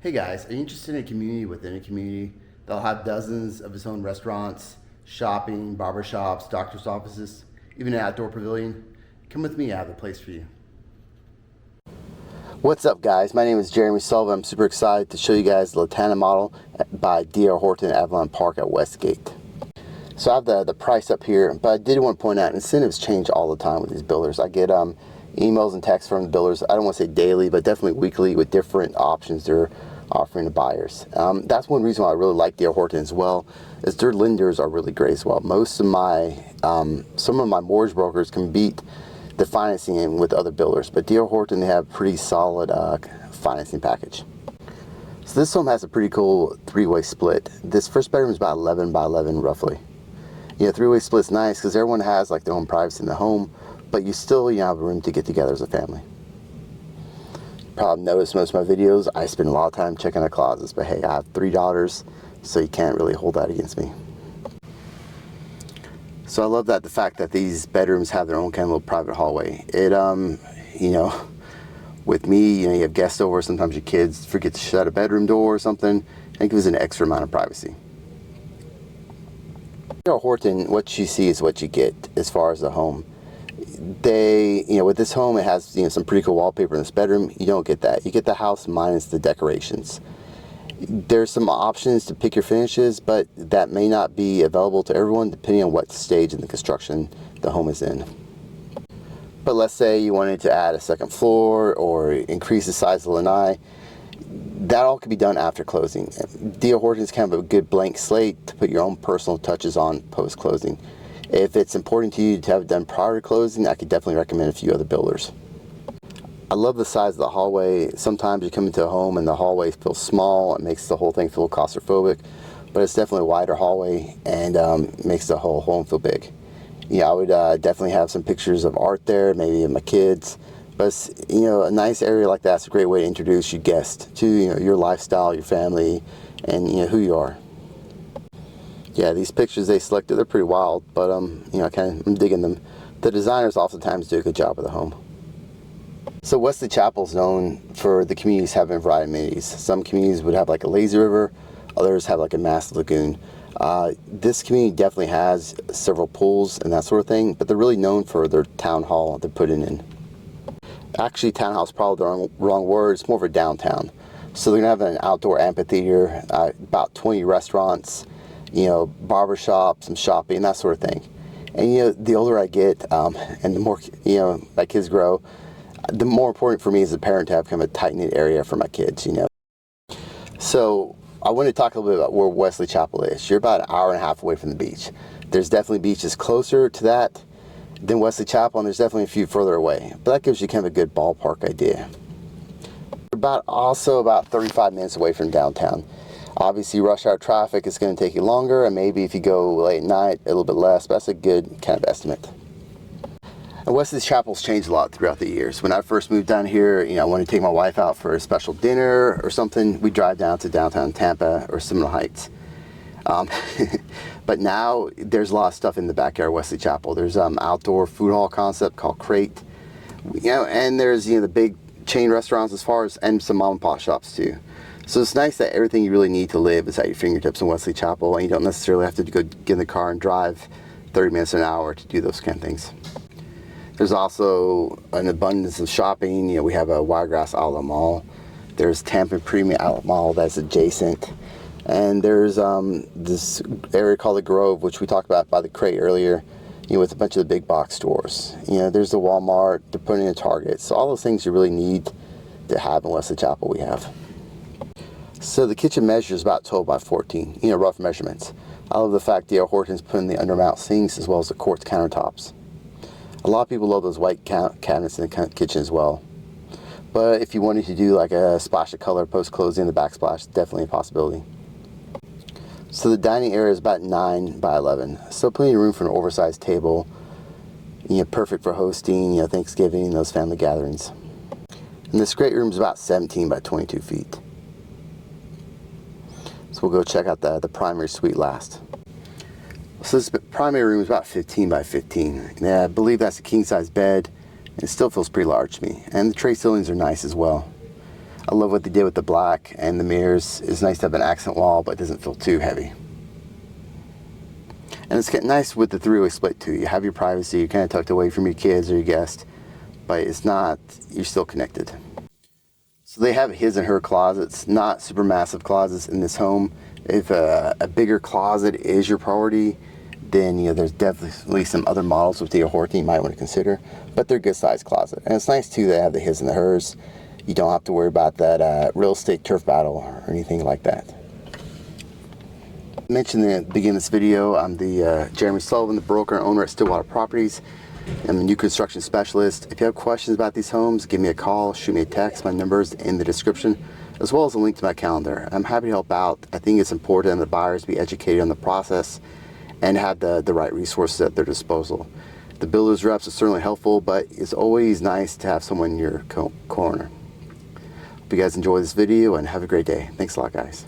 Hey guys, are you interested in a community within a community that'll have dozens of its own restaurants, shopping, barbershops, doctor's offices, even an outdoor pavilion? Come with me, I have a place for you. What's up guys, my name is Jeremy Sullivan. I'm super excited to show you guys the Latana model by D.R. Horton at Avalon Park at Westgate. So I have the price up here, but I did want to point out incentives change all the time with these builders. I get emails and texts from the builders, I don't want to say daily, but definitely weekly with different options they're offering to buyers. That's one reason why I really like D.R. Horton as well, is their lenders are really great as well. Most of my, some of my mortgage brokers can beat the financing with other builders, but D.R. Horton, they have pretty solid financing package. So this home has a pretty cool three-way split. This first bedroom is about 11 by 11 roughly. You know, three-way split's nice because everyone has like their own privacy in the home, but you still have room to get together as a family. Probably noticed most of my videos, I spend a lot of time checking the closets, but hey, I have 3 daughters, so you can't really hold that against me. So I love that the fact that these bedrooms have their own kind of little private hallway. It, you know, with me, you know, you have guests over, sometimes your kids forget to shut a bedroom door or something, it gives an extra amount of privacy. D.R. Horton, what you see is what you get as far as the home. They, you know, with this home, it has, you know, some pretty cool wallpaper in this bedroom. You don't get that. You get the house minus the decorations. There's some options to pick your finishes, but that may not be available to everyone depending on what stage in the construction the home is in. But let's say you wanted to add a second floor or increase the size of the lanai. That all could be done after closing. D.R. Horton is kind of a good blank slate to put your own personal touches on post-closing. If it's important to you to have it done prior to closing, I could definitely recommend a few other builders. I love the size of the hallway. Sometimes you come into a home and the hallway feels small. It makes the whole thing feel claustrophobic, but it's definitely a wider hallway and makes the whole home feel big. Yeah, I would definitely have some pictures of art there, maybe of my kids. But you know, a nice area like that's a great way to introduce your guests to, you know, your lifestyle, your family, and you know who you are. Yeah, these pictures they selected, they're pretty wild, but you know, I'm digging them. The designers oftentimes do a good job of the home. So Wesley Chapel is known for the communities having a variety of amenities. Some communities would have like a lazy river, others have like a massive lagoon. This community definitely has several pools and that sort of thing, but they're really known for their town hall they're putting in. Actually, townhouse is probably the wrong word, it's more of a downtown. So they're gonna have an outdoor amphitheater, about 20 restaurants, you know, barbershop, some shopping, that sort of thing. And you know, the older I get, and the more, you know, my kids grow, the more important for me as a parent to have kind of a tight-knit area for my kids, you know. So I want to talk a little bit about where Wesley Chapel is. You're about an hour and a half away from the beach. There's definitely beaches closer to that than Wesley Chapel, and there's definitely a few further away. But that gives you kind of a good ballpark idea. You're also about 35 minutes away from downtown. Obviously, rush hour traffic is going to take you longer, and maybe if you go late at night, a little bit less, but that's a good kind of estimate. And Wesley Chapel's changed a lot throughout the years. When I first moved down here, you know, I wanted to take my wife out for a special dinner or something, we'd drive down to downtown Tampa or Seminole Heights. But now there's a lot of stuff in the backyard of Wesley Chapel. There's outdoor food hall concept called Crate, you know, and there's, you know, the big chain restaurants as far as, and some mom and pop shops too. So it's nice that everything you really need to live is at your fingertips in Wesley Chapel, and you don't necessarily have to go get in the car and drive 30 minutes an hour to do those kind of things. There's also an abundance of shopping. You know, we have a Wiregrass Outlet Mall. There's Tampa Premium Outlet Mall that's adjacent. And there's this area called the Grove, which we talked about by the Crate earlier, you know, with a bunch of the big box stores. You know, there's the Walmart, they're putting in Target. So all those things you really need to have in Wesley Chapel we have. So the kitchen measures about 12 by 14, you know, rough measurements. I love the fact D.R. Horton's putting the undermount sinks as well as the quartz countertops. A lot of people love those white cabinets in the kitchen as well. But if you wanted to do like a splash of color post-closing, the backsplash, definitely a possibility. So the dining area is about 9 by 11. So plenty of room for an oversized table. You know, perfect for hosting, you know, Thanksgiving, those family gatherings. And this great room is about 17 by 22 feet. So we'll go check out the primary suite last. So this primary room is about 15 by 15. And I believe that's a king size bed. It still feels pretty large to me. And the tray ceilings are nice as well. I love what they did with the black and the mirrors. It's nice to have an accent wall, but it doesn't feel too heavy. And it's nice with the three-way split too. You have your privacy, you're kind of tucked away from your kids or your guests, but it's not, you're still connected. So they have his and her closets, not super massive closets in this home. If a bigger closet is your priority, then there's definitely some other models with the Horton you might want to consider, but they're a good sized closet. And it's nice too, they have the his and the hers. You don't have to worry about that real estate turf battle or anything like that. I mentioned at the beginning of this video, I'm the Jeremy Sullivan, the broker and owner at Stillwater Properties. I'm a new construction specialist. If you have questions about these homes, give me a call, shoot me a text. My number is in the description, as well as a link to my calendar. I'm happy to help out. I think it's important that the buyers be educated on the process and have the right resources at their disposal. The builder's reps are certainly helpful, but it's always nice to have someone in your corner. Hope you guys enjoy this video and have a great day. Thanks a lot, guys.